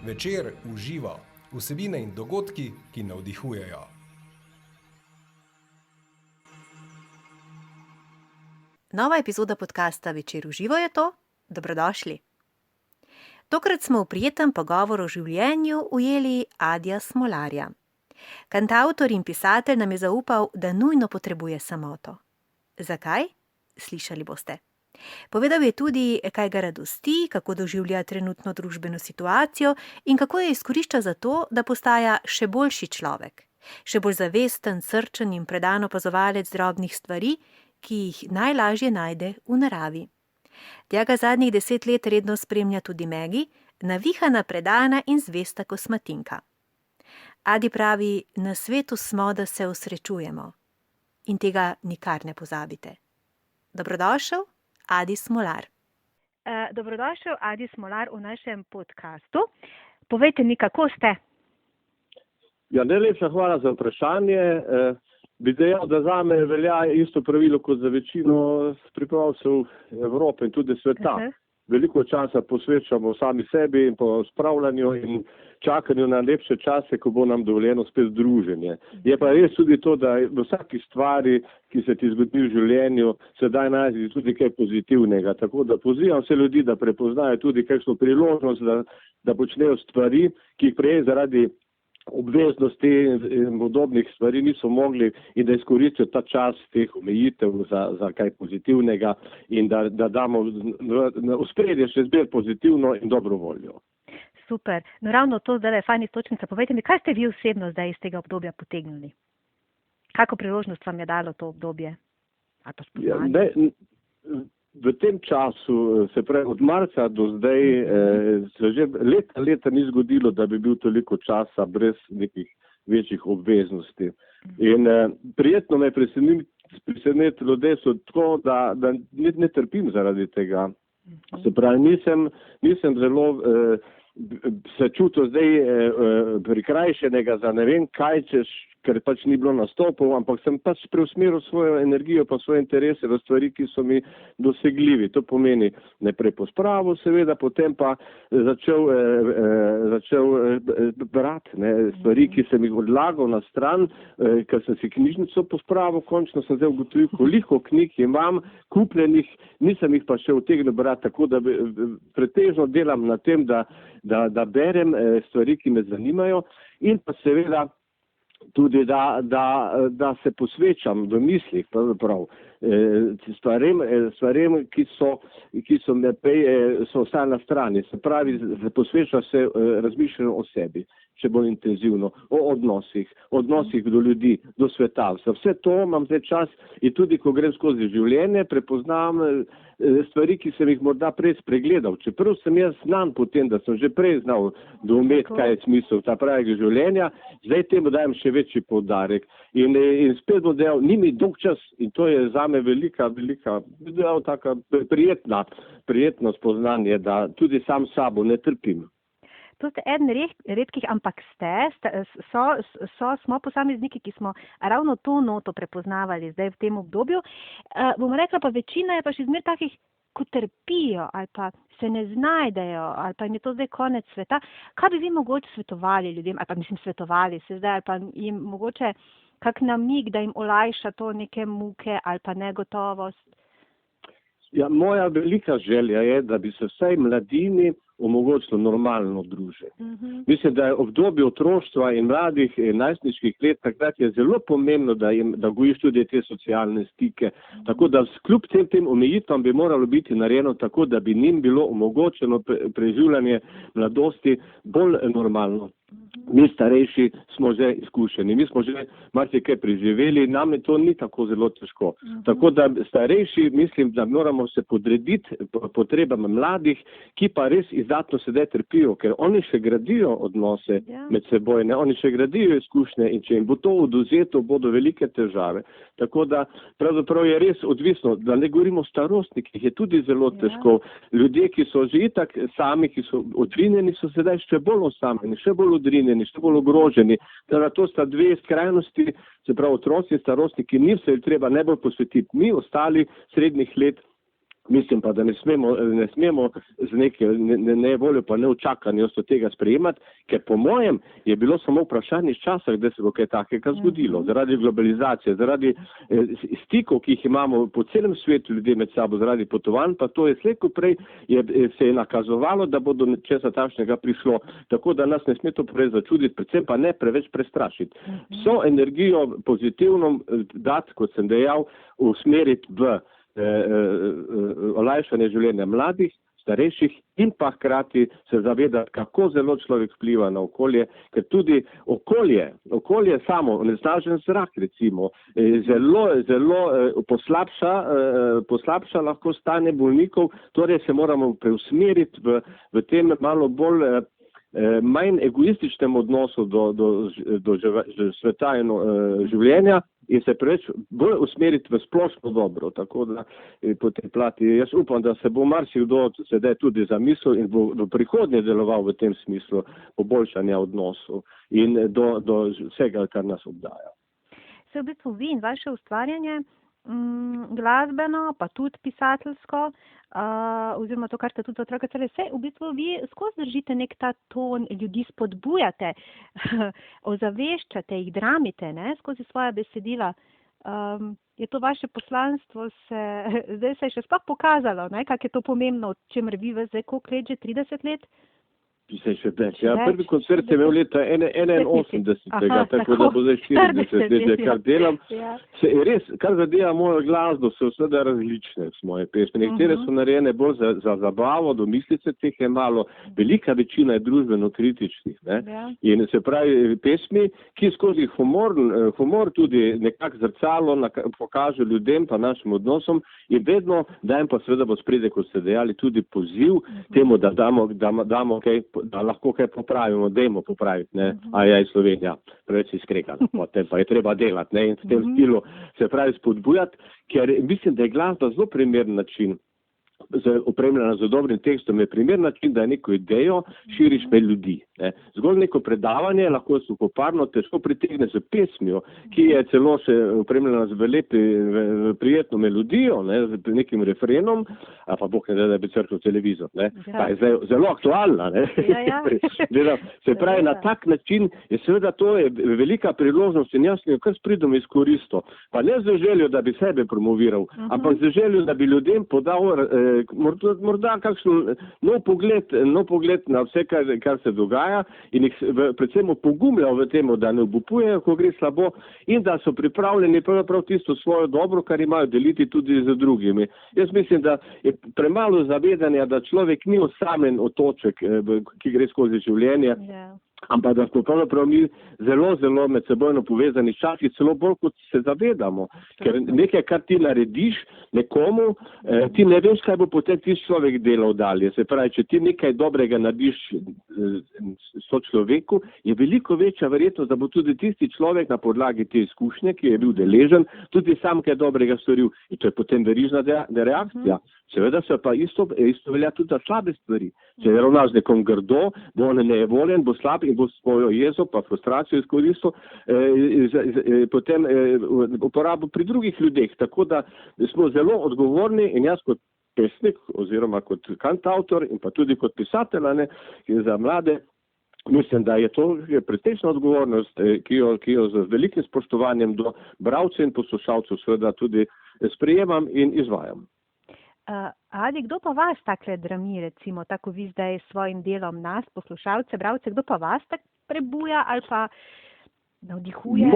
Večer uživa, vsebine in dogodki, ki navdihujejo. Nova epizoda podcasta Večer uživa je to. Dobrodošli. Tokrat smo v prijetnem pogovoru o življenju ujeli Adija Smolarja. Kantavtor in pisatelj nam je zaupal, da nujno potrebuje samoto. Zakaj? Slišali boste. Povedal je tudi, kaj ga radosti, kako doživlja trenutno družbeno situacijo in kako jo izkorišča za to, da postaja še boljši človek, še bolj zavesten, srčen in predan opazovalec drobnih stvari, ki jih najlažje najde v naravi. Tja ga zadnjih 10 let redno spremlja tudi Megi, navihana, predana in zvesta kosmatinka. Adi pravi, na svetu smo, da se osrečujemo. In tega nikar ne pozabite. Dobrodošel, Adi Smolar. Dobrodošel, Adi Smolar, v našem podcastu. Povejte mi, kako ste? Ja, najlepša hvala za vprašanje. Bi dejal, da zame velja isto pravilo kot za večino pripravljalcev Evrope in tudi sveta. Veliko časa posvečamo sami sebi in po spravljanju in čakanju na lepše čase, ko bo nam dovoljeno spet druženje. Je pa res tudi to, da v vsaki stvari, ki se ti zgodi v življenju, se da najti tudi kaj pozitivnega. Tako da pozivam vse ljudi, da prepoznajo tudi kakšno priložnost, da počnejo stvari, ki jih prej zaradi obveznosti in podobnih stvari niso mogli in da izkoristijo ta čas teh omejitev za kaj pozitivnega in da damo na ospredje še zbir pozitivno in dobro voljo. Super. No ravno to zdaj je fajn istočnica. Povejte mi, kaj ste vi osebno zdaj iz tega obdobja potegnili? Kako priložnost vam je dalo to obdobje? V tem času, se pravi od marca do zdaj, se že leta ni zgodilo, da bi bil toliko časa brez nekih večjih obveznosti. In prijetno me presenetilo dejstvo tako, da ne trpim zaradi tega. Se pravi, nisem zelo se čutil zdaj prikrajšenega za ne vem kaj, ker pač ni bilo nastopov, ampak sem pač preusmeril svojo energijo pa svoje interese v stvari, ki so mi dosegljivi. To pomeni najprej po spravu, seveda, potem pa začel brati stvari, ki sem jih odlagal na stran, ker sem si knjižnico pospravil, končno sem zdaj ugotovil, koliko knjig imam kupljenih, nisem jih pa še utegnil brati, tako da pretežno delam na tem, da berem stvari, ki me zanimajo in pa seveda tudi, da se posvečam v mislih pravzaprav stvarem, ki so me prej so ostale na strani. Se pravi, posvečam se razmišljanju o sebi, še bolj intenzivno, o odnosih do ljudi, do sveta. Vse to imam zdaj čas in tudi, ko grem skozi življenje, prepoznam stvari, ki sem jih morda prej spregledal. Čeprav sem jaz znan po tem, da sem že prej znal doumeti, kaj je smisel ta pravega življenja, zdaj temu dajem še večji poudarek. In spet bom dejal, ni mi dolg čas in to je zame velika, taka prijetno spoznanje, da tudi sam sabo ne trpim. To ste eden redkih, ampak smo posamezniki, ki smo ravno to noto prepoznavali zdaj v tem obdobju. Bomo rekla, pa večina je pa še zmer takih, ko trpijo ali pa se ne znajdejo ali pa jim je to zdaj konec sveta. Kaj bi vi mogoče svetovali ljudem, ali pa svetovali se zdaj, ali pa jim mogoče kak namig, da jim olajša to neke muke ali pa negotovost? Ja, moja velika želja je, da bi se vsaj mladini omogočilo normalno druženje. Mislim, da je obdobje otroštva in mladih najstniških let, takrat je zelo pomembno, da gojiš tudi te socialne stike. Tako da kljub tem omejitvam bi moralo biti narejeno tako, da bi njim bilo omogočeno preživljanje mladosti bolj normalno. Mi starejši smo že izkušeni, mi smo že marsikaj preživeli, nam to ni tako zelo težko. Tako da starejši mislim, da moramo se podrediti potrebam mladih, ki pa res izdatno sedaj trpijo, ker oni še gradijo odnose med seboj, oni še gradijo izkušnje in če jim bo to odvzeto, bodo velike težave. Tako da pravzaprav je res odvisno, da ne govorimo o starostnikih, je tudi zelo težko. Ljudje, ki so že itak sami, ki so odrinjeni, so sedaj še bolj osamljeni, še bolj odrinjeni, še bolj ogroženi. Teda to sta dve skrajnosti, se pravi otroci in starostniki, njim se je treba najbolj posvetiti. Mi ostali srednjih let Mislim pa, da ne smemo z neke nevoljo pa neučakanjost od tega sprejemati, ker po mojem je bilo samo vprašanje časa, da se bo kaj takega zgodilo. Zaradi globalizacije, zaradi stikov, ki jih imamo po celem svetu ljudje med sabo, zaradi potovanj, pa to je slej ko prej se je nakazovalo, da bo do česa takšnega prišlo. Tako da nas ne sme to prej začuditi, predvsem pa ne preveč prestrašiti. So energijo pozitivno dati, kot sem dejal, usmeriti v olajšanje življenja mladih, starejših in pa hkrati se zavedati, kako zelo človek vpliva na okolje, ker tudi okolje samo, onesnažen zrak recimo, zelo poslabša lahko stanje bolnikov, torej se moramo preusmeriti v tem malo bolj manj egoističnem odnosu do sveta in življenja in se preveč bolj usmeriti v splošno dobro. Tako da po tej plati jaz upam, da se bo marsikdo sedaj tudi zamislil in bo v prihodnje deloval v tem smislu poboljšanja odnosov in do vsega, kar nas obdaja. Se v bistvu vi in vaše ustvarjanje glasbeno, pa tudi pisateljsko, oziroma to, kar ste tudi za otroke cele, vse v bistvu vi skozi držite nek ta ton, ljudi spodbujate, ozaveščate, jih dramite, ne, skozi svoja besedila. Je to vaše poslanstvo, zdaj se je še sploh pokazalo, ne, kako je to pomembno, o čemer vi zdaj koliko let, že 30 let? Se še več. Ja, prvi koncert je imel leta 81, tako da bo zdaj 40 let, kar delam. Se je res, kar zadeva mojo glasbo, so vseda različne moje pesmi. Nekatere so narejene bolj za zabavo, domislice teh je malo, velika večina je družbeno kritičnih. In se pravi pesmi, ki skozi humor tudi nekako zrcalo pokaže ljudem pa našim odnosom in vedno dajem pa seveda bo sprede, kot ste dejali, tudi poziv temu, da damo kaj, da lahko kaj popravimo, dajmo popraviti, ne, ajaj Slovenija, preveč si skregala, potem pa je treba delati, ne, in v tem stilu se pravi spodbujati, ker mislim, da je glasba zelo primeren način, opremljena z dobrim tekstom, je primer način, da neko idejo širiš med ljudi. Ne. Zgolj neko predavanje lahko suhoparno težko pritegne z pesmijo, ki je celo še opremljena z prijetno melodijo, ne, z nekim refrenom, a pa Bog ne da bi crknil televizor. Ne. Ta je zelo aktualna. Ne. Se pravi, na tak način je seveda to je velika priložnost in jaz jo kar spridom izkoristil. Pa ne z željo, da bi sebe promoviral, ampak z željo, da bi ljudem podal morda kakšen nov pogled na vse, kar se dogaja in jih predvsem opogumljal v temu, da ne obupujejo, ko gre slabo in da so pripravljeni prav tisto svojo dobro, kar imajo deliti tudi z drugimi. Jaz mislim, da je premalo zavedanja, da človek ni osamljen otoček, ki gre skozi življenje, ampak da smo pravzaprav mi zelo med sebojno povezani včasih celo bolj, kot se zavedamo. Ker nekaj, kar ti narediš nekomu, ti ne veš, kaj bo potem ti človek delal dalje. Se pravi, če ti nekaj dobrega narediš sočloveku, je veliko večja verjetnost, da bo tudi tisti človek na podlagi te izkušnje, ki je bil deležen, tudi sam kaj dobrega storil. In to je potem verižna reakcija. Seveda se pa isto velja tudi za slabe stvari. Če je ravnaš z nekom grdo, bo on nevoljen, bo slab in bo svojo jezo pa frustracijo izkoristil, potem uporabo pri drugih ljudeh. Tako da smo zelo odgovorni in jaz kot pesnik oziroma kot kantavtor in pa tudi kot pisatelj za mlade, mislim, da je to precejšnja odgovornost, ki jo z velikim spoštovanjem do bralcev in poslušalcev seveda tudi sprejemam in izvajam. Adi, kdo pa vas takle drami, recimo, tako vi zdaj s svojim delom nas, poslušalce, bralce, kdo pa vas tak prebuja ali pa navdihuje?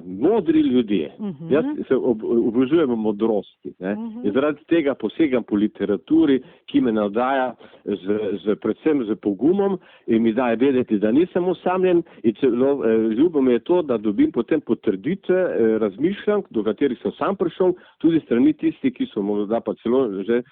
Modri ljudje. Jaz se obožujem modrosti. In zaradi tega posegam po literaturi, ki me navdaja predvsem z pogumom in mi daje vedeti, da nisem osamljen in celo ljubo mi je to, da dobim potem potrditve razmišljanj, do katerih sem sam prišel, tudi strani tisti, ki so morda pa celo že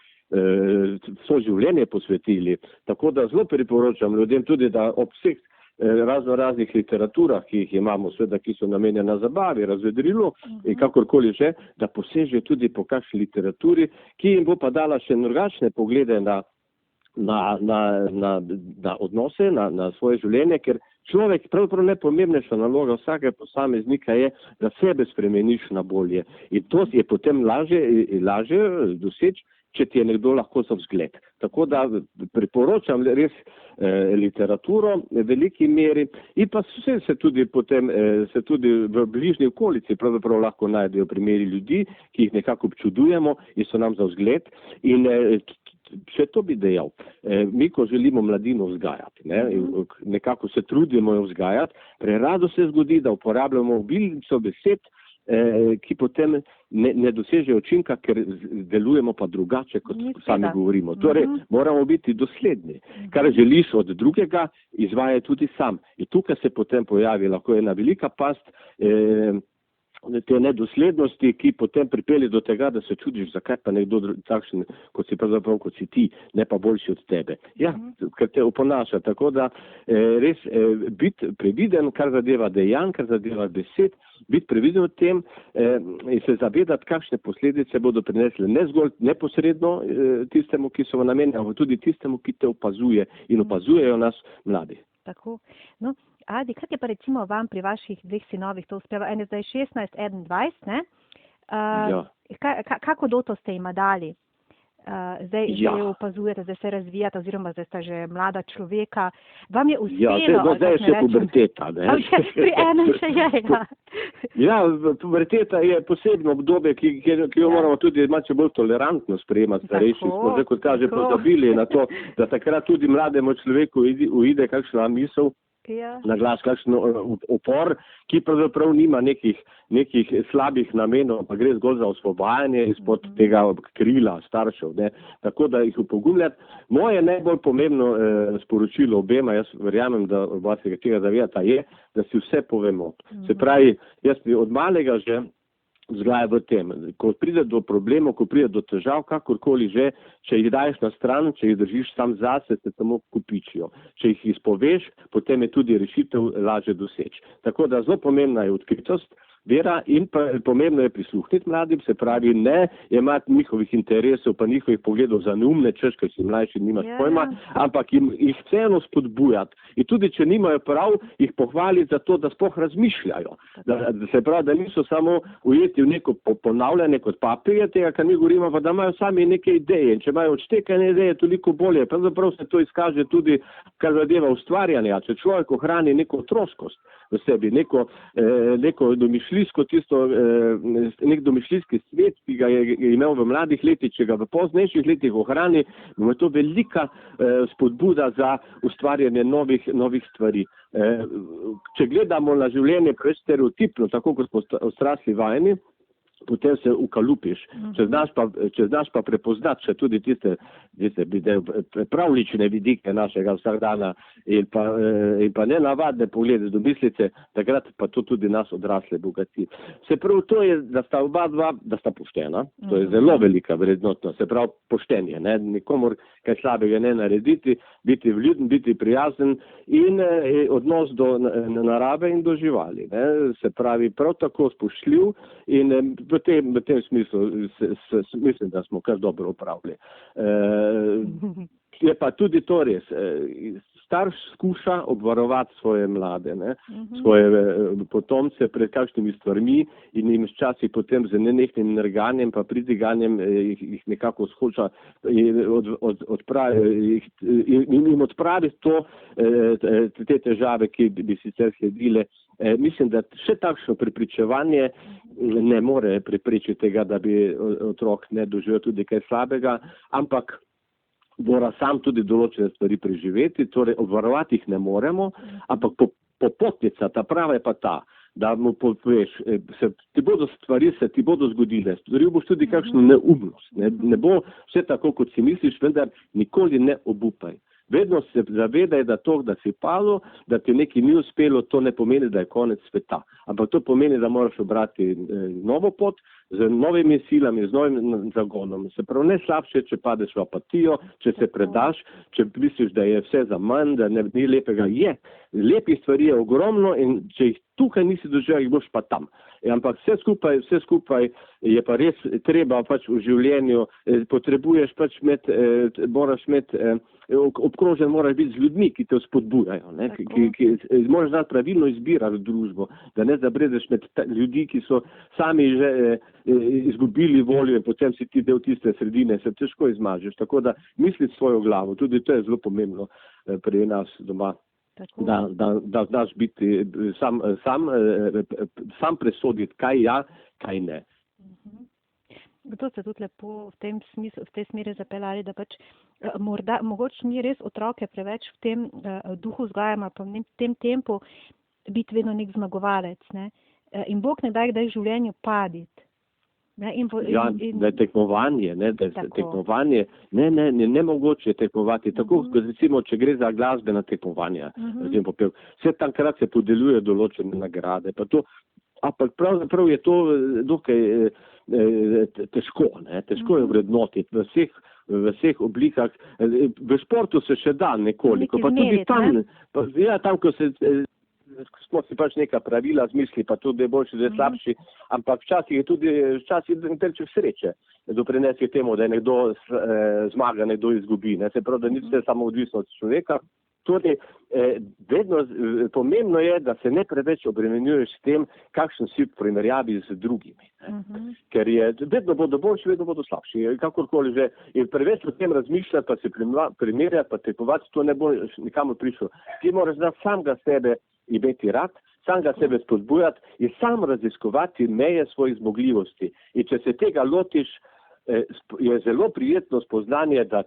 so življenje posvetili. Tako da zelo priporočam ljudem tudi, da ob vseh raznih literaturah, ki jih imamo, seveda, ki so namenjene zabavi, razvedrilu in kakorkoli že, da poseže tudi po kakšni literaturi, ki jim bo pa dala še drugačne poglede na odnose, na svoje življenje, ker človek, pravzaprav najpomembnejša naloga vsakega posameznika je, da sebe spremeniš na bolje. In to je potem lažje doseči, če ti je nekdo lahko za vzgled. Tako da priporočam res literaturo v veliki meri in pa se tudi potem v bližnji okolici pravzaprav lahko najdejo primeri ljudi, ki jih nekako občudujemo in so nam za vzgled. In še to bi dejal, mi ko želimo mladino vzgajati, nekako se trudimo jo vzgajati, prerado se zgodi, da uporabljamo obilico besed, ki potem ne dosežejo učinka, ker delujemo pa drugače, kot sami govorimo. Torej, moramo biti dosledni. Kar želiš od drugega, izvaja tudi sam. In tukaj se potem pojavi lahko ena velika past te nedoslednosti, ki potem pripelje do tega, da se čudiš, zakaj pa nekdo takšen, kot si ti, ne pa boljši od tebe. Ja, ker te oponaša. Tako da res biti previden, kar zadeva dejanj, kar zadeva besed, biti previden v tem in se zavedati, kakšne posledice bodo prinesle ne zgolj neposredno tistemu, ki so namenjeni, ampak tudi tistemu, ki te opazuje in opazujejo nas mladi. Tako. No, Adi, kaj je pa recimo vam pri vaših dveh sinovih to uspeva? En je zdaj 16, eden 20, ne? Ja. Kako doto ste jima dali? Zdaj opazujete, zdaj se razvijate, oziroma zdaj sta že mlada človeka. Vam je uspelo? Zdaj je še puberteta. Pri enem še je, ja. Ja, puberteta je posebno obdobje, ki jo moramo tudi malce bolj tolerantno sprejemati starejši. Smo zdaj, kot kaže, pozabili na to, da takrat tudi mlademu človeku uide kakšna misel, na glas kakšen upor, ki pravzaprav nima nekih slabih namenov, pa gre zgolj za osvobajanje izpod tega krila staršev. Tako da jih upogumljati. Moje najbolj pomembno sporočilo obema, jaz verjamem, da oba se tega zavedata, je, da si vse povemo. Se pravi, jaz od malega že vzgaja v tem, ko pride do problemov, ko pride do težav, kakorkoli že, če jih daješ na stran, če jih držiš sam zase, se samo kupičijo. Če jih izpoveš, potem je tudi rešitev lažje doseči. Tako da zelo pomembna je odkritost, vera in pa pomembno je prisluhniti mladim, se pravi ne imati njihovih interesov pa njihovih pogledov za neumne, češ, ker si mlajši nimaš pojma, ampak jih vseeno spodbujati. In tudi, če nimajo prav, jih pohvaliti za to, da sploh razmišljajo. Se pravi, da niso samo ujeti v neko ponavljanje kot papirje tega, kar mi govorimo, pa da imajo sami neke ideje. In če imajo odštekane ideje, toliko bolje. Pravzaprav se to izkaže tudi, kar zadeva ustvarjanje. Če človek ohrani neko otroškost v sebi, neko domišljijsko nek domišljijski svet, ki ga je imel v mladih letih, če ga v poznejših letih ohrani, je to velika spodbuda za ustvarjanje novih stvari. Če gledamo na življenje stereotipno, tako kot smo odrasli vajeni, potem se ukalupiš. Če znaš pa prepoznati še tudi tiste pravlične vidike našega vsakdana in pa nenavadne poglede, domislice, takrat pa to tudi nas odrasle bogati. Se pravi, to je, da sta oba dva, da sta poštena, to je zelo velika vrednotnost, se pravi poštenje, nikomor kaj slabega ne narediti, biti vljuden, biti prijazen in odnos do narave in do živali. Se pravi, prav tako spoštljiv in v tem smislu mislim, da smo kar dobro upravili. Je pa tudi to res. Starš skuša obvarovati svoje mlade, svoje potomce pred kakšnimi stvarmi in jim včasih potem z nenehnim nerganjem pa pridiganjem jih nekako skuša odpraviti te težave, ki bi sicer sledile. Mislim, da še takšno prepričevanje ne more preprečiti tega, da bi otrok ne doživel tudi kaj slabega, ampak mora sam tudi določene stvari preživeti, torej obvarovati jih ne moremo, ampak popotnica, ta prava je pa ta, da mu poveš, stvari se ti bodo zgodile, storil boš tudi kakšno neumnost, ne bo vse tako, kot si misliš, vendar nikoli ne obupaj. Vedno se zavedaj, da to, da si padel, da ti nekaj ni uspelo, to ne pomeni, da je konec sveta. Ampak to pomeni, da moraš obrati novo pot z novimi silami, z novim zagonom. Se pravi, ne slabše, če padeš v apatijo, če se predaš, če misliš, da je vse za manj, da ni lepega. Je. Lepih stvari je ogromno in če jih tukaj nisi doživel, jih boš pa tam. Ampak vse skupaj je pa res treba pač v življenju, potrebuješ pač moraš imeti, obkrožen moraš biti z ljudmi, ki te spodbujajo, ne? Ki moraš znati pravilno izbirati družbo, da ne zabredeš med ljudi, ki so sami že izgubili voljo in potem si ti del tiste sredine, se težko izmažeš. Tako da misli svojo glavo, tudi to je zelo pomembno pri nas doma. Da znaš biti sam presoditi, kaj ja, kaj ne. To ste tudi lepo v tej smeri zapeljali, da pač mogoče ni res otroke preveč v tem duhu vzgajamo, pa v tem tempu biti vedno nek zmagovalec, ne? In Bog ne da kdaj v življenju paditi. Da je tekmovanje, ne mogoče tekmovati, tako kot recimo, če gre za glasbena tekmovanja, vse takrat se podeljuje določene nagrade, pa to, ampak pravzaprav je to dokaj težko, ne, težko je vrednotiti v vseh oblikah, v športu se še da nekoliko, pa tudi tam, tam, ko smo si pač neka pravila zmisli, pa tudi boljši, da je slabši, ampak včasih je tudi delček sreče, doprinese temu, da je nekdo zmaga, nekdo izgubi, ne, se pravi, da ni vse samo odvisno od človeka. Torej, vedno pomembno je, da se ne preveč obremenjuješ s tem, kakšen si v primerjavi z drugimi. Ker vedno bodo boljši, vedno bodo slabši. Kakorkoli že, in preveč o tem razmišljati, pa se primerjati, pa tekovati, to ne bo nikamor prišlo. Ti moraš znati samega sebe imeti rad, samega sebe spodbujati in sam raziskovati meje svojih zmogljivosti. In če se tega lotiš, je zelo prijetno spoznanje, da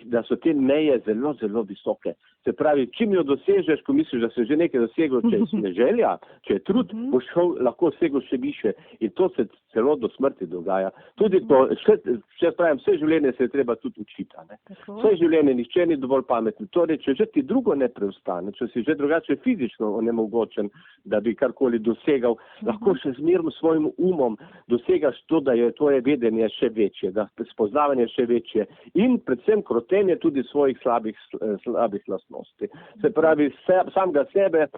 da so te meje zelo, zelo visoke. Se pravi, čim jo dosežeš, ko misliš, da se že nekaj dosegel, če je želja, če je trud, boš lahko segel še više. In to se celo do smrti dogaja. Tudi to, vse življenje se je treba tudi učiti. Vse življenje, nihče ni dovolj pametni. Torej, če že ti drugo ne preostane, če si že drugače fizično onemogočen, da bi karkoli dosegal, lahko še zmerno svojim umom dosegaš to, da je tvoje vedenje še večje, da spoznavanje še večje in predvsem krotenje tudi svojih slabih lastnosti. Se pravi, samega sebe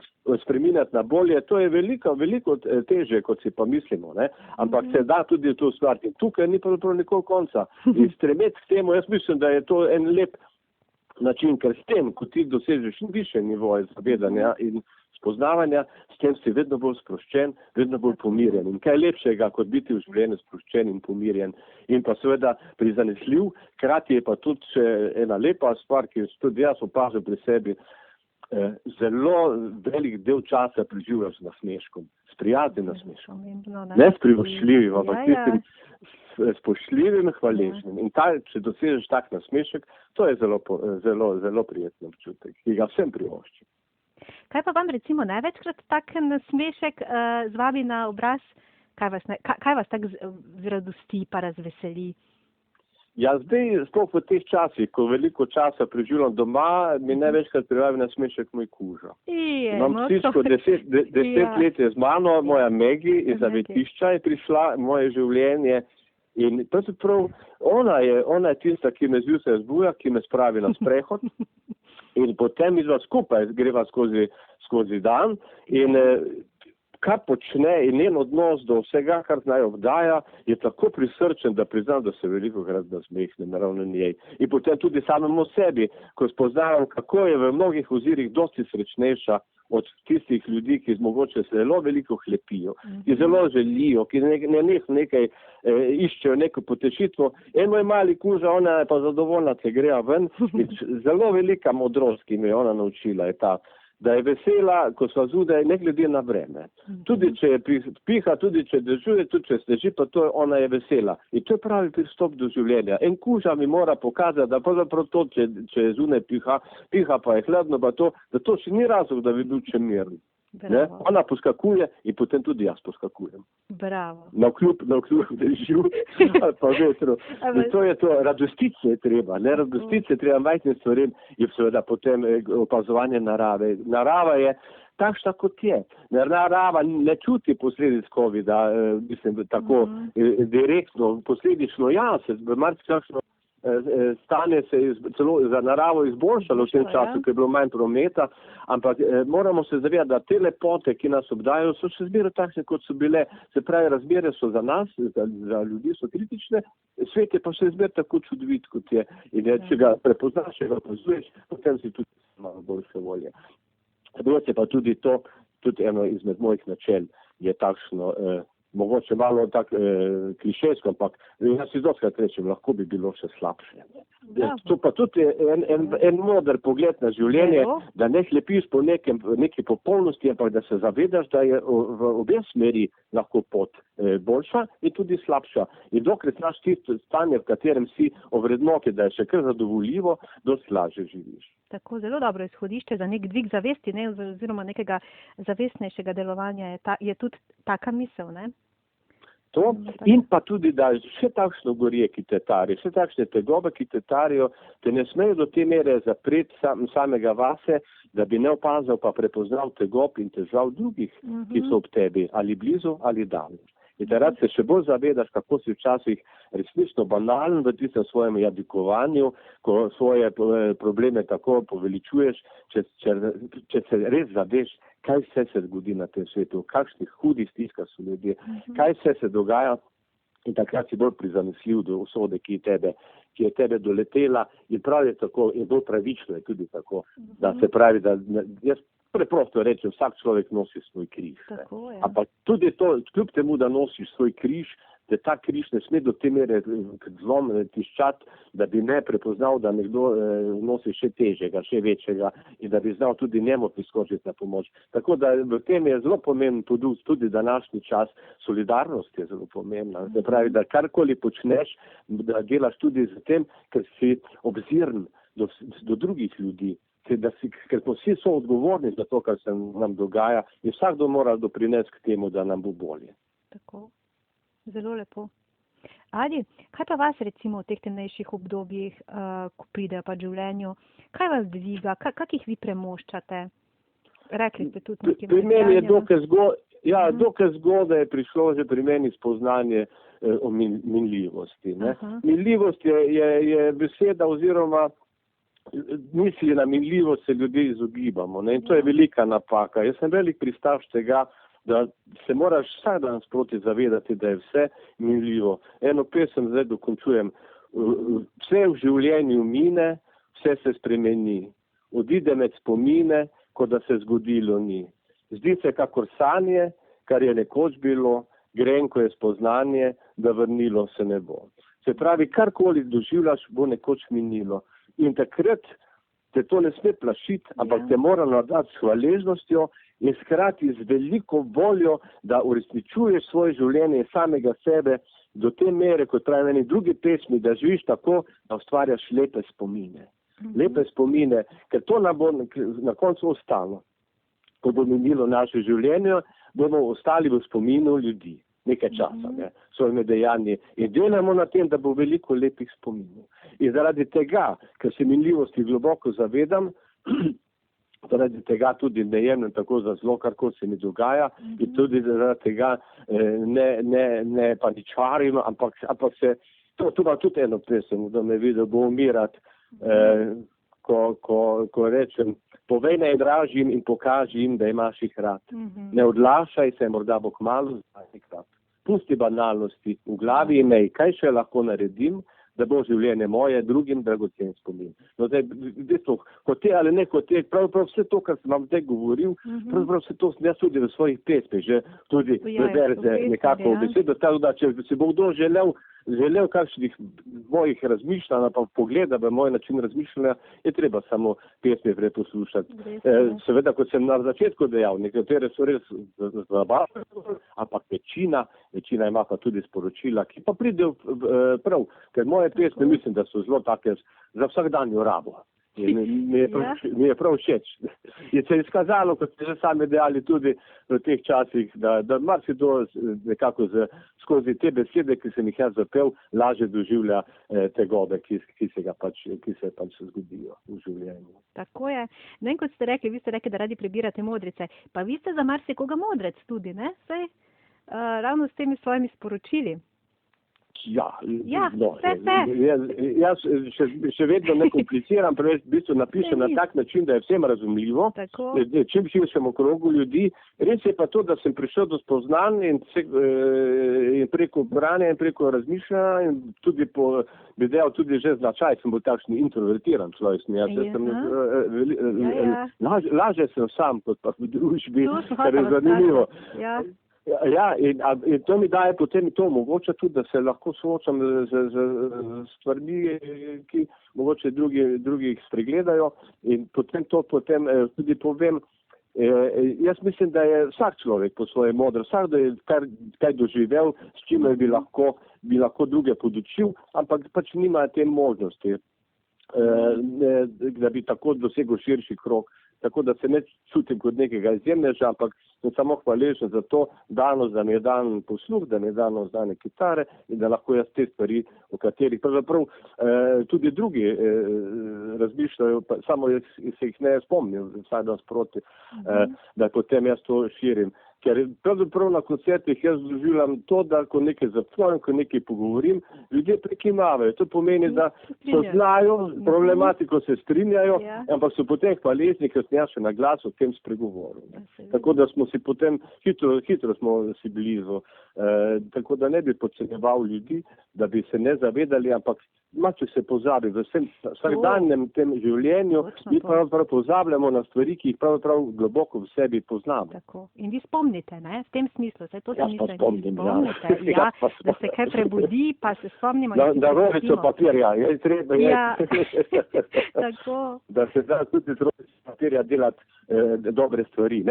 spreminjati na bolje, to je veliko teže, kot si pa mislimo, ne? Ampak se da tudi to ustvariti. Tukaj ni pravzaprav nikoli konca. In stremeti k temu, jaz mislim, da je to en lep način, ker s tem, ko ti dosežeš više nivoje zavedanja in spoznavanja, s tem si vedno bolj sproščen, vedno bolj pomirjen. In kaj lepšega, kot biti v življenju sproščen in pomirjen. In pa seveda prizanesljiv, krati je pa tudi še ena lepa stvar, ki tudi jaz opazil pri sebi, zelo velik del časa preživljaš z nasmeškom, s prijaznim nasmeškom. Ne s privoščljivim, ampak tistim spoštljivim, hvaležnim. In če dosežeš tak nasmešek, to je zelo, zelo, zelo prijetno občutek, ki ga vsem privoščim. Kaj pa vam recimo največkrat tak nasmešek zvabi na obraz? Kaj vas tako radosti pa razveseli? Ja, zdaj, sploh v teh časih, ko veliko časa preživljam doma, mi največkrat privabi nasmešek moj kuža. Imam psičko 10 let je z mano, moja Megi iz zavetišča je prišla v moje življenje in pravzaprav ona je tista, ki me zjutraj zbuja, ki me spravi na sprehod. In potem midva skupaj greva skozi dan in kar počne in njen odnos do vsega, kar z naj obdaja, je tako prisrčen, da priznam, da se velikokrat nasmehnem ravno njej. In potem tudi samemu sebi, ko spoznavam, kako je v mnogih ozirih dosti srečnejša od tistih ljudi, ki mogoče se zelo veliko hlepijo, ki zelo želijo, ki nekaj iščejo neko potešitvo. En moj mali kuža, ona je pa zadovoljna, če greja ven. Zelo velika modrost, ki me je ona naučila, je ta, da je vesela, ko sva zunaj, ne glede na vreme. Tudi če piha, tudi če dežuje, tudi če sneži, pa to ona je vesela. In to je pravi pristop do življenja. En kuža mi mora pokazati, da pravzaprav to, če zunaj piha pa je hladno, pa to, da to še ni razlog, da bi bil čemiren. Ona poskakuje in potem tudi jaz poskakujem. Bravo. Navkljub dežju ali pa vetru. In to je to, radostiti se je treba, ne radostiti se je treba majhnim stvarem in seveda potem opazovanje narave. Narava je takšna, kot je. Narava ne čuti posledic COVID-a, mislim, tako direktno, posledično, ja, se marsikakšno stanje se je celo za naravo izboljšalo v tem času, ko je bilo manj prometa, ampak moramo se zavedati, da te lepote, ki nas obdajajo, so še zmeraj takšne, kot so bile. Se pravi, razmere so za nas, za ljudi so kritične, svet je pa še zmeraj tako čudovit, kot je. In če ga prepoznaš, če ga opazuješ, potem si tudi malo boljše volje. Drugo je pa tudi to, tudi eno izmed mojih načel je takšno, mogoče malo tak klišejsko, ampak jaz si dostakrat rečem, lahko bi bilo še slabše. To pa tudi en moder pogled na življenje, da ne hlepiš po neki popolnosti, ampak da se zavedaš, da je v obe smeri lahko pot boljša in tudi slabša. In dokler znaš tisto stanje, v katerem si ovrednoti, da je še kar zadovoljivo, dosti lažje živiš. Tako, zelo dobro izhodišče za nek dvig zavesti, ne, oziroma nekega zavestnejšega delovanja je tudi taka misel, ne? To, in pa tudi, da še takšno gorje, ki te tari, še takšne tegobe, ki te tarijo, te ne smejo do te mere zapreti samega vase, da bi ne opazil pa prepoznal tegob in težav drugih, ki so ob tebi, ali blizu, ali daleč. In da rad se še bolj zavedaš, kako si včasih resnično banalen v tistem svojem jadikovanju, ko svoje probleme tako poveličuješ, če se res zaveš, kaj vse se zgodi na tem svetu, v kakšnih hudih stiskah so ljudje, kaj vse se dogaja, in takrat si bolj prizanesljiv do usode, ki je tebe doletela, in prav je tako, in bolj pravično je tudi tako, da se pravi, da jaz preprosto rečem, vsak človek nosi svoj križ. Ampak tudi to, kljub temu, da nosiš svoj križ, da ta križ ne sme do te mere zlom tiščati, da bi ne prepoznal, da nekdo nosi še težjega, še večjega in da bi znal tudi njemu priskočiti na pomoč. Tako da v tem je zelo pomemben tudi današnji čas. Solidarnost je zelo pomembna. Se pravi, da karkoli počneš, da delaš tudi z tem, ker si obziren do drugih ljudi. Ker smo vsi so odgovorni za to, kar se nam dogaja in vsakdo mora doprinesti k temu, da nam bo bolje. Tako, zelo lepo. Adi, kaj pa vas recimo v teh temnejših obdobjih, ko pride pa v življenju, kaj vas dviga, kakih vi premoščate? Rekli ste tudi nekim pri meni je dokaj zgodaj je prišlo že pri meni spoznanje o minljivosti. Minljivost je beseda oziroma misli na minljivost se ljudje izogibamo, ne? In to je velika napaka. Jaz sem velik pristaš tega, da se moraš vsak dan sproti zavedati, da je vse minljivo. Eno pesem zdaj dokončujem. Vse v življenju mine, vse se spremeni. Odide med spomine, kot da se zgodilo ni. Zdi se kakor sanje, kar je nekoč bilo, grenko je spoznanje, da vrnilo se ne bo. Se pravi, karkoli doživljaš, bo nekoč minilo. In takrat te to ne sme plašiti, ampak te mora navdati s hvaležnostjo in hkrati z veliko voljo, da uresničuješ svoje življenje samega sebe do te mere, kot pravi eni drugi pesmi, da živiš tako, da ustvarjaš lepe spomine. Lepe spomine, ker to nam bo na koncu ostalo. Ko bo minilo naše življenje, bomo ostali v spominu ljudi. Nekaj časa, svojimi dejanji. In delamo na tem, da bo veliko lepih spominov. In zaradi tega, ker se minljivosti globoko zavedam, zaradi tega tudi ne jemljem tako za zlo, karkoli se mi dogaja, in tudi zaradi tega ne paničarim, ampak se, to ima tudi eno pesem, da me vidi, bo umirati, ko rečem, povej najdražjim in pokaži jim, da imaš jih rad. Ne odlašaj se, morda bo kmalu znati. Pusti banalnosti v glavi in mej, kaj še lahko naredim, da bo življenje moje drugim dragocen spomin. No, zdaj, hote ali ne hote, pravzaprav vse to, kar sem vam zdaj govoril, pravzaprav vse to sem jaz tudi v svojih pesmih, že tudi preberze nekako v besedo, tako da če se bo kdo želel kakšnih mojih razmišljanj, pa pogleda v moj način razmišljanja, je treba samo pesmi preposlušati. Seveda, kot sem na začetku dejal, nekatere so res zabavne, ampak večina ima pa tudi sporočila, ki pa pridejo prav, ker moje pesmi mislim, da so zelo take za vsakdanjo rabo. In mi je prav všeč. Je se izkazalo, kot ste že sami dejali tudi v teh časih, da marsikdo nekako skozi te besede, ki sem jih jaz zapel, lažje doživlja tegobe, ki se pač zgodijo v življenju. Tako je. Ne, kot ste rekli, vi ste rekli, da radi prebirate modrice. Pa vi ste za marsikoga modrec tudi, ne? Saj ravno s temi svojimi sporočili. Ja, jaz še vedno ne kompliciram, preveč v bistvu napišem na tak način, da je vsem razumljivo, čim širšemu krogu ljudi. Res je pa to, da sem prišel do spoznanj in preko branja in preko razmišljanja in tudi bi dejal tudi že značaj, sem bil takšni introvertiran človek. Lažje sem sam, kot pa v družbi, kar je zanimivo. Ja, in to mi daje potem to omogoča tudi, da se lahko soočam z stvarmi, ki mogoče drugi spregledajo in potem tudi povem. Jaz mislim, da je vsak človek po svoje modro, vsak, da je kaj doživel, s čimer bi lahko druge podučil, ampak pač nima te možnosti, da bi tako dosegel širši krog. Tako da se ne čutim kot nekega izjemneža, ampak sem samo hvaležen za to danost, da mi je dan posluh, da mi je danost dane kitare in da lahko jaz te stvari, o katerih pravzaprav tudi drugi razmišljajo, samo se jih ne spomnim, vsaj da sproti, da potem jaz to širim. Ker pravzaprav na koncertih jaz doživljam to, da ko nekaj zapojim, ko nekaj pogovorim, ljudje prekimavajo. To pomeni, da poznajo problematiko, se strinjajo, ampak so potem hvaležni, ker sem jaz še na glas o tem spregovoril. Tako da smo si potem, hitro smo si blizu. Tako da ne bi podcenjeval ljudi, da bi se ne zavedali, ampak če se pozabi v vsakdanjem tem življenju, mi pravzaprav pozabljamo na stvari, ki jih pravzaprav globoko v sebi poznamo. Tako. In vi spomnite, ne? V tem smislu. To jaz pa spomnim, da se kaj prebudi, pa se spomnimo. Da rožico papirja, je treba. Tako. Da se da tudi rožico papirja delati dobre stvari.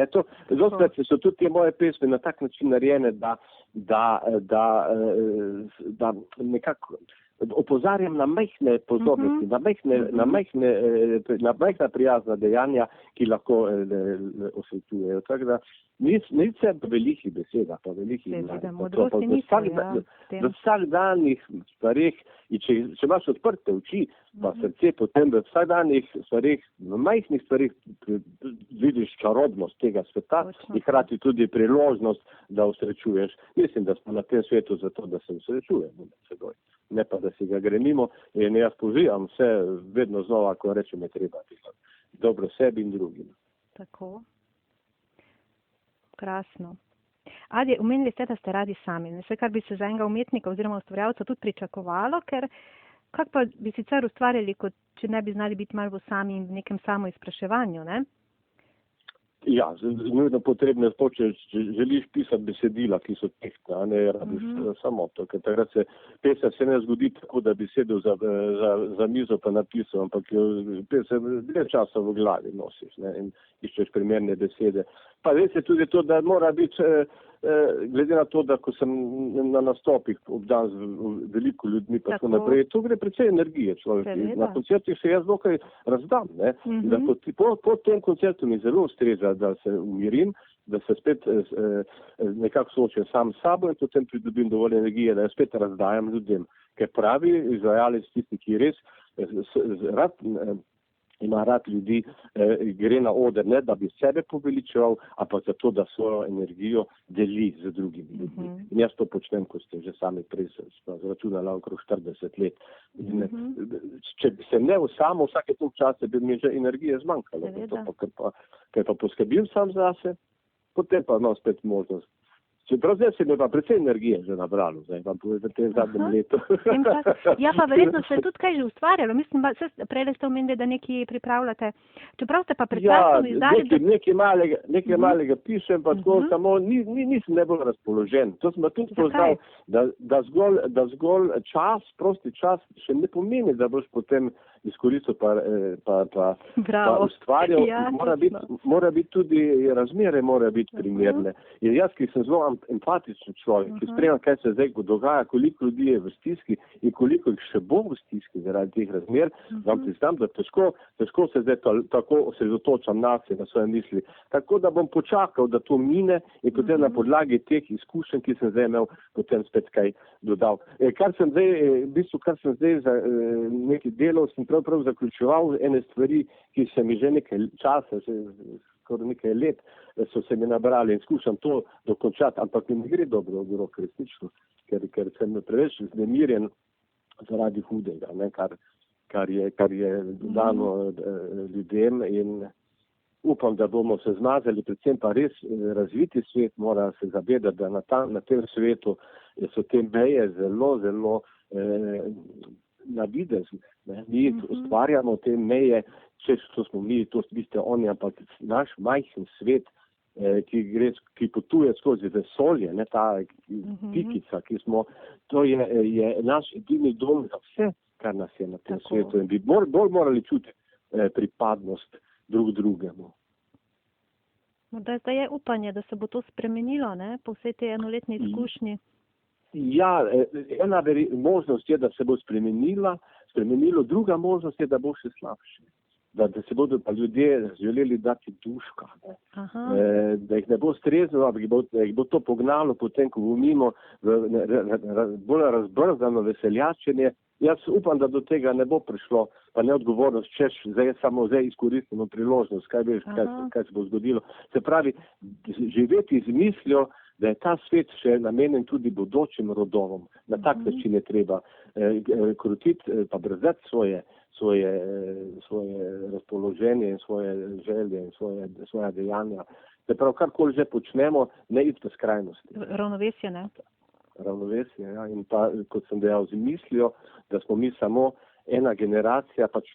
Dostakrat so tudi te moje pesmi na tak način narejene, da nekako opozarjam na majhne pozornosti, na majhna prijazna dejanja, ki lahko osvetljujejo. Tako da nič se velikih beseda, pa velikih modrosti niso. V vsakdanjih stvareh, če imaš odprte oči, pa srce, potem v vsakdanjih stvareh, v majhnih stvareh vidiš čarobnost tega sveta in hkrati tudi priložnost, da osrečuješ. Mislim, da smo na tem svetu zato, da se osrečujemo med seboj. Ne pa, da si ga gremimo in jaz pozivam vse vedno znova, ko rečem, je treba delati dobro sebi in drugim. Tako. Krasno. Adi, omenili ste, da ste radi sami. Vse, kar bi se za enega umetnika oziroma ustvarjalca tudi pričakovalo, ker kak pa bi sicer ustvarjali, kot če ne bi znali biti malo sami in v nekem samoizpraševanju, ne? Ja, nujno potrebno je to, če želiš pisati besedila, ki so tehtna, a ne rabiš samo to, ker takrat se pesem se ne zgodi tako, da bi sedel za mizo pa napisal, ampak pesem dlje časa v glavi nosiš, ne, in iščeš primerne besede. Pa res je tudi to, da mora biti, glede na to, da ko sem na nastopih obdan z veliko ljudmi, pa tako naprej, to gre precej energije človek. Na koncertih se jaz dokaj razdam, ne, da po tem koncertu mi zelo ustreza, da se umirim, da se spet nekako soočim sam s sabo in potem pridobim dovolj energije, da jo spet razdajam ljudem. Ker pravi izvajalec tisti, ki res ima rad ljudi, gre na oder, ne da bi sebe poveličeval, ampak zato, da svojo energijo deli z drugimi ljudmi. In jaz to počnem, ko ste že sami prej zračunala okrog 40 let. Če bi se ne samo vsake tog časa, bi mi že energije zmanjkalo. Ker pa poskrbim sam zase, potem pa imam spet možnost. Čeprav zdaj se mi pa precej energije že nabralo, zdaj vam povem v tem zadnjem letu. Ja, pa verjetno se tudi kaj že ustvarjalo. Mislim, prej ste omenili, da nekaj pripravljate. Čeprav ste pa pred časom izdali... Nekaj malega pišem, pa tako samo nisem najbolj razpoložen. To sem pa tudi poznal, da zgolj čas, prosti čas, še ne pomeni, da boš potem izkoristil pa ustvarjal. Mora biti tudi razmere, mora biti primerne. In jaz, ki sem zelo empatičen človek, ki spremljam, kaj se zdaj dogaja, koliko ljudi je v stiski in koliko jih še bo v stiski zaradi teh razmer, vam priznam, da težko se zdaj tako osredotočam na svoje misli. Tako da bom počakal, da to mine in potem na podlagi teh izkušenj, ki sem zdaj imel, potem spet kaj dodal. Kar sem zdaj za nekaj delov, sem pravzaprav zaključeval ene stvari, ki se mi že nekaj časa, skoraj nekaj let, so se mi nabrali in skušam to dokončati, ampak mi ne gre dobro v rok resnično, ker sem preveč znemirjen zaradi hudega, ne, kar je dano ljudem in upam, da bomo se zmazali, predvsem pa res razviti svet, mora se zavedati, da na tem svetu so te meje zelo, zelo navidezne. Mi ustvarjamo te meje, če to smo mi, to ste oni, ampak naš majhen svet, ki potuje skozi vesolje, ne ta pikica, ki smo, to je naš edini dom za vse, kar nas je na tem svetu in bi bolj morali čutiti pripadnost drug drugemu. Zdaj je upanje, da se bo to spremenilo, ne, po vsej tej enoletni izkušnji. Ja, ena možnost je, da se bo spremenilo, druga možnost je, da bo še slabše. Da se bodo pa ljudje želeli dati duška, da jih ne bo strezno, da jih bo to pognalo potem, ko bo mimo bolj razbrzano veseljačenje. Jaz upam, da do tega ne bo prišlo, pa neodgovornost, češ zdaj izkoristimo priložnost, kaj se bo zgodilo. Se pravi, živeti z mislijo, da je ta svet še namenjen tudi bodočim rodovom. Na tak način je treba krotiti, pa brzdati svoje razpoloženje in svoje želje in svoja dejanja. Se pravi, karkoli že počnemo, ne iti v skrajnosti. Ravnovesje, ne? Ravnovesje, ja. In pa, kot sem dejal, z mislijo, da smo mi samo ena generacija, pač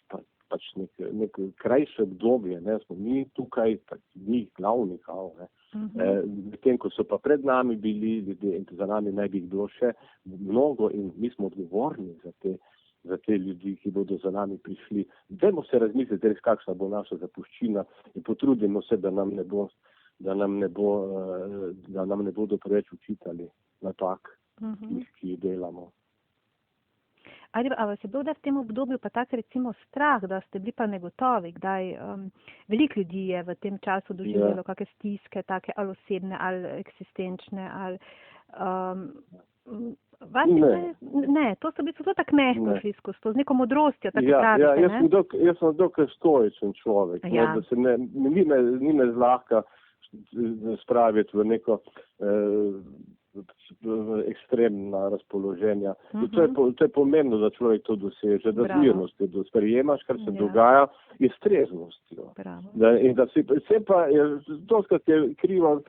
neko krajše obdobje, ne, smo mi tukaj, pač mi glavni, tem, ko so pa pred nami bili ljudje in za nami naj bi jih bilo še mnogo in mi smo odgovorni za te ljudi, ki bodo za nami prišli. Dajmo se razmisliti, kakšna bo naša zapuščina in potrudimo se, da nam ne bodo preveč učitali napak, ki jih delamo. Ali vas je bilo v tem obdobju pa tak recimo strah, da ste bili pa negotovi, kdaj veliko ljudi je v tem času doživelo kakšne stiske, take ali osebne, ali eksistenčne, ali ne, to so bili zelo tako mehko šli skozi to, z neko modrostjo, tako pravite, ne? Jaz sem dokaj stoičen človek, da se ni me zlahka spraviti v neko ekstremna razpoloženja. To je pomembno, da človek to doseže, da zmirnost sprejemaš, kar se dogaja, je streznostjo. In da si predvsem pa, doskrat je krivo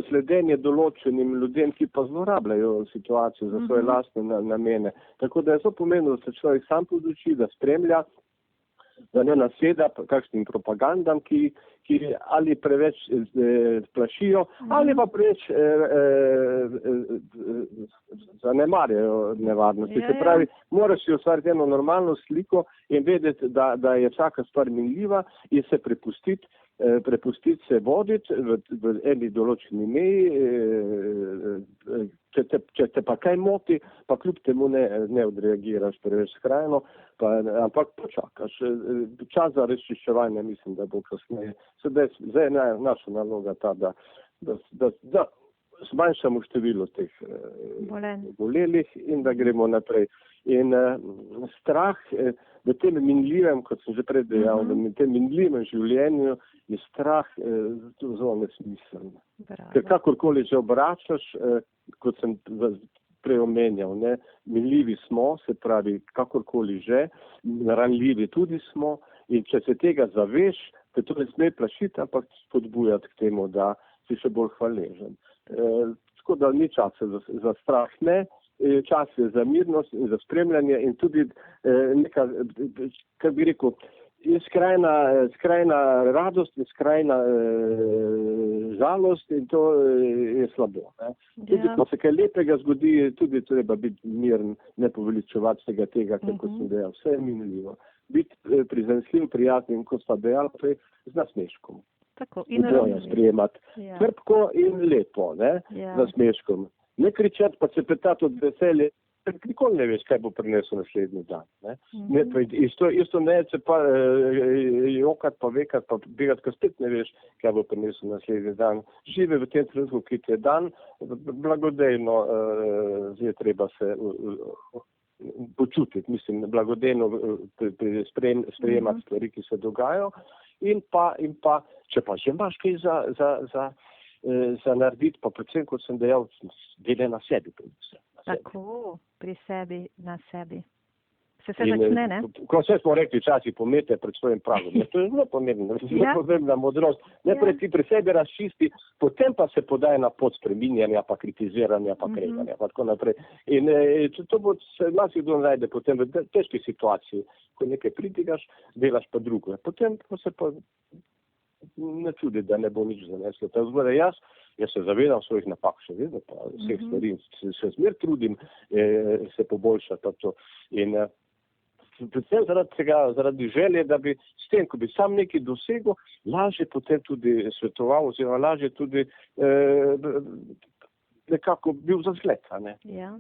sledenje določenim ljudem, ki pa zlorabljajo situacijo za svoje lastne namene. Tako da je zelo pomembno, da se človek sam poduči, da spremlja, da ne naseda kakšnim propagandam, ki ali preveč plašijo, ali pa preveč zanemarjajo nevarnosti. Se pravi, moraš si ustvariti eno normalno sliko in vedeti, da je vsaka stvar minljiva in se prepustiti se voditi v eni določeni meji, če te pa kaj moti, pa kljub temu ne odreagiraš preveč skrajno, ampak počakaš. Čas za razčiščevanje mislim, da bo kasneje. Zdaj je naša naloga ta, da zmanjšamo število teh bolelih in da gremo naprej. In strah v tem minljivem, kot sem že prej dejal, v tem minljivem življenju je strah zelo nesmiseln. Ker kakorkoli že obračaš, kot sem prej omenjal, minljivi smo, se pravi, kakorkoli že, ranljivi tudi smo in če se tega zaveš, te to ne sme plašiti, ampak spodbujati k temu, da si še bolj hvaležen. Tako da ni časa za strah, ne. Čas je za mirnost in za spremljanje in tudi neka, kar bi rekel, skrajna radost in skrajna žalost in to je slabo. Tudi ko se kaj lepega zgodi, tudi treba biti miren, ne poveličevati vsega tega, kot sem dejal, vse je minljivo. Biti prizanesljiv, prijazen, kot sta dejal, z nasmeškom. Bojo sprejemati trpko in lepo, z nasmeškom. Ne kričati, pa se petati od veselja, nikoli ne veš, kaj bo prinesel naslednji dan. Isto ne se pa jokati, pa vekati, pa begati, ko spet ne veš, kaj bo prinesel naslednji dan. Živi v tem trenutku, ki ti je dan, blagodejno je treba se počutiti, mislim, blagodejno sprejemati stvari, ki se dogajajo in pa, če pa že imaš kaj za narediti, pa predvsem, kot sem dejal, dele na sebi. Tako, pri sebi, na sebi. Se začne, ne? Ko vse smo rekli, časi pomete pred svojim pragom. To je zelo pomembno, zelo pomembna modrost. Najprej ti pri sebi razčisti, potem pa se podaj na pot spreminjanja, pa kritiziranja, pa kreganja, pa tako naprej. In to bo se marsikdo najde potem v težki situaciji, ko nekaj pridigaš, delaš pa drugo. Potem pa se pa ne čudi, da ne bo nič zaneslo. Tako da jaz se zavedam svojih napak, še vedno pa vseh stvari, se zmer trudim se poboljšati to. In predvsem zaradi želje, da bi s tem, ko bi sam nekaj dosegel, lažje potem tudi svetoval, oziroma lažje tudi nekako bil za zgled, ne? Ja.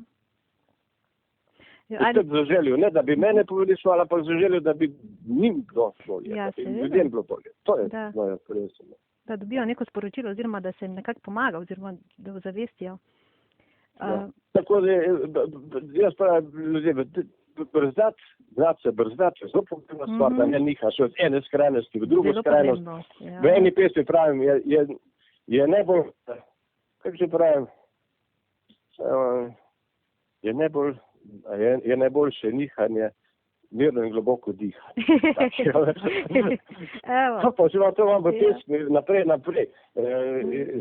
Za željo, ne da bi mene poveličevali, ampak za željo, da bi njim bilo bolje, ja, da bi ljudem bilo bolje. To je moje presno. Da dobijo neko sporočilo, oziroma da se jim nekako pomaga, oziroma da zavestijo. Tako da jaz pravim ljudem, brzdati je zelo pomembna stvar, da ne nihaš od ene skrajnosti v drugo skrajnost. Ja. V eni pesmi pravim, je najbolj, kako že pravim, je najboljše nihanje, mirno in globoko dihanje. To vam v pesmi naprej.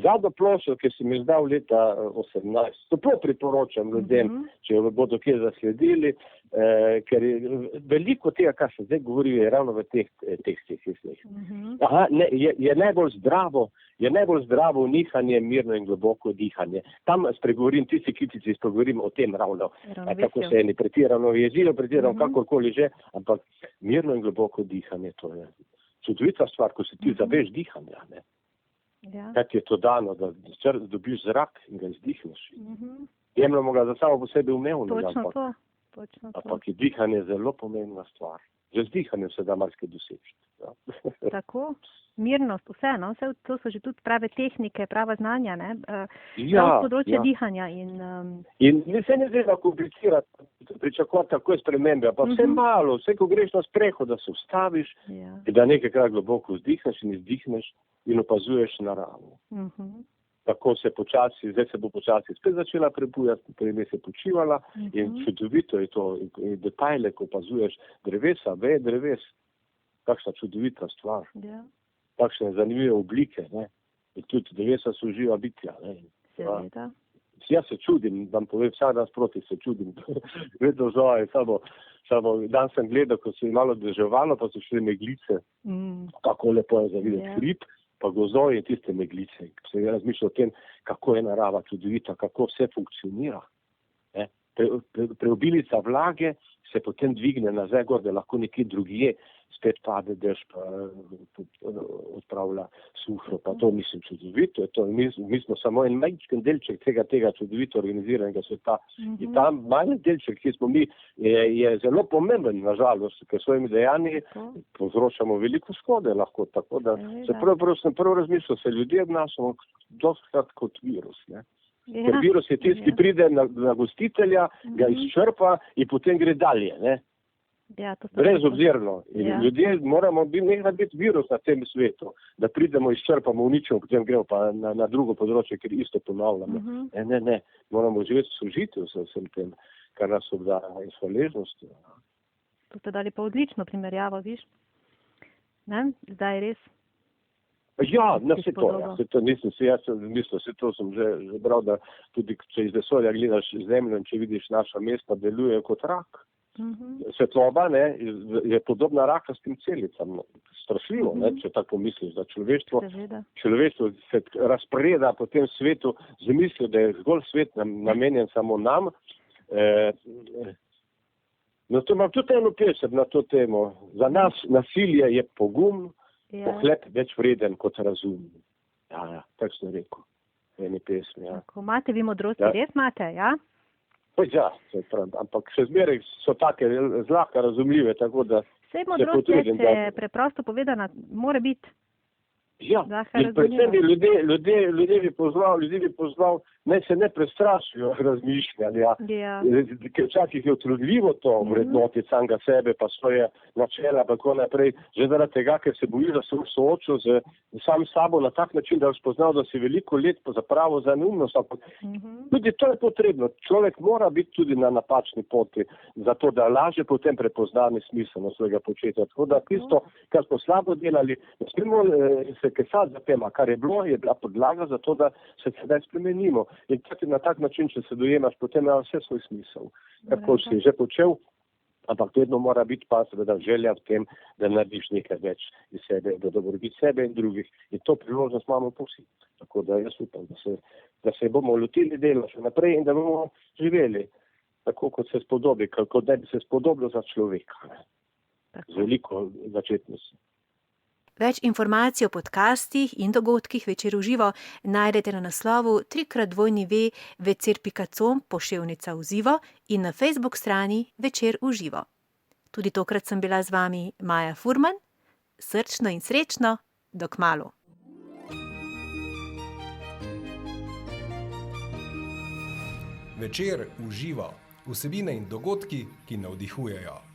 Zadnjo ploščo, ki sem izdal leta 18, to priporočam ljudem, če jo bodo kje zasledili, ker veliko tega, kar se zdaj govori, je ravno v teh tekstih. Je najbolj zdravo nihanje, mirno in globoko dihanje. Tam spregovorim, tisti kritici spregovorim o tem ravno, kako se eni pretirano jezijo, pretirano kakorkoli že, ampak mirno in globoko dihanje, to je čudovita stvar, ko se ti zaveš dihanja, ne. Kaj ti je to dano, da dobiš zrak in ga izdihneš. Jemljamo ga za samo po sebi umevno, ampak je dihanje zelo pomembna stvar. Že z dihanjem se da marsikaj doseči. Tako, mirnost, vse to so že tudi prave tehnike, prava znanja, ne? Področje dihanja. In se ne treba komplicirati, pričakovati takoj spremembe, pa vse malo, vse, ko greš na sprehod, da se ustaviš, da nekajkrat globoko vzdihneš in izdihneš in opazuješ naravo. Tako se počasi, zdaj se bo počasi spet začela prebujati, prej se počivala in čudovito je to, in detajle, ko opazuješ drevesa, veje dreves, kakšna čudovita stvar, kakšne zanimive oblike, ne, in tudi drevesa so živa bitja, ne. Jaz se čudim, vam povem, vsak dan sproti se čudim, vedno znova, samo dan sem gledal, ko se je malo deževalo, pa so šli meglice, kako lepo je za videti hrib, pa gozovi in tiste meglice. Se je razmišljal o tem, kako je narava čudovita, kako vse funkcionira. Preobilica vlage se potem dvigne nazaj gor, da lahko nekje drugje spet pade dež, pa odpravlja sušo, pa to mislim čudovito. Mi smo samo en majčken delček tega čudovito organiziranega sveta. In ta manj delček, ki smo mi, je zelo pomemben, nažalost, ker svojimi dejanji povzročamo veliko škode lahko. Tako da sem prvo razmišljal, se ljudje obnašamo dostkrat kot virus, ne. Ker virus je tisti, ki pride na gostitelja, ga izčrpa in potem gre dalje, ne. Brezobzirno. In ljudje moramo biti virus na tem svetu, da pridemo, izčrpamo, uničimo, potem gremo pa na drugo področje, ker isto ponavljamo. Ne. Moramo živeti v sožitju z vsem tem, kar nas obdaja in s hvaležnostjo. To ste dali pa odlično primerjavo, viš? Ne? Zdaj res. Ja, se to nisem si jaz mislil, to sem že bral, da tudi če iz vesolja gledaš zemljo in če vidiš naša mesta, delujejo kot rak. Svetloba, ne, je podobna rakastim celicam. Strašljivo, ne, če tako misliš, da človeštvo se razpreda po tem svetu z mislijo, da je zgolj svet namenjen samo nam. No, to imam tudi eno pesem na to temo. Za nas nasilje je pogum, pohlep več vreden kot razum. Ja, tako sem rekel. Eni pesmi, Tako, imate vi modrosti, res imate, ja? Ampak še zmeraj so take zlahka razumljive, tako da Sej modrost je preprosto povedana, mora biti. Ja, Lahko in predvsem bi razumljivo. ljudje bi pozval, naj se ne prestrašijo razmišljanja. Ja. Ker včasih je utrudljivo to vrednotiti samega sebe, pa svoje načela, pa tako naprej, že zaradi tega, ker se boji, da se bo soočil z sam sabo na tak način, da bo spoznal, da si veliko let zapravo za neumnost. Tudi to je potrebno. Človek mora biti tudi na napačni poti, zato da lažje potem prepoznane smiselnost svojega početja. Tako da tisto, kar smo slabo delali, ne smemo se kesati za tem, kar je bilo, je bila podlaga za to, da se sedaj spremenimo. In na tak način, če se dojemaš, potem ima vse svoj smisel. Kako si že počel, ampak vedno mora biti pa seveda želja v tem, da narediš nekaj več iz sebe, da dobrobit sebe in drugih. In to priložnost imamo vsi. Tako da jaz upam, da se bomo lotili dela še naprej in da bomo živeli tako, kot se spodobi, kot da bi se spodobilo za človeka. Z veliko začetnosti. Več informacij o podcastih in dogodkih Večer v živo najdete na naslovu www.večer.com/v in na Facebook strani Večer v živo. Tudi tokrat sem bila z vami Maja Furman. Srčno in srečno, do kmalu. Večer v živo. Vsebine in dogodki, ki navdihujejo.